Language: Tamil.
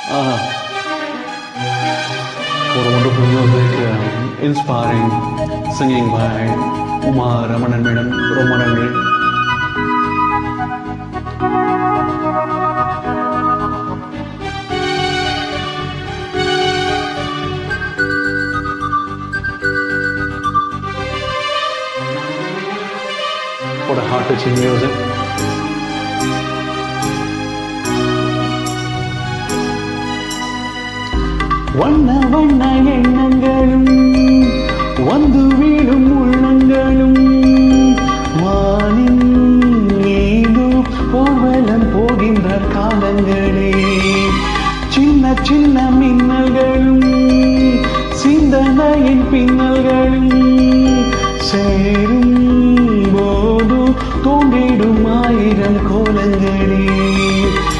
For a wonderful music, inspiring singing by Uma Ramanan Madam, Romanandi. What a heart-touching music. வண்ண வண்ண எண்ணங்களும் வந்து வீடும் உள்ளங்களும் வானின் மீது போவலம் போகின்ற காலங்களே சின்ன சின்ன மின்னல்களும் சிந்தனையின் பின்னல்களும்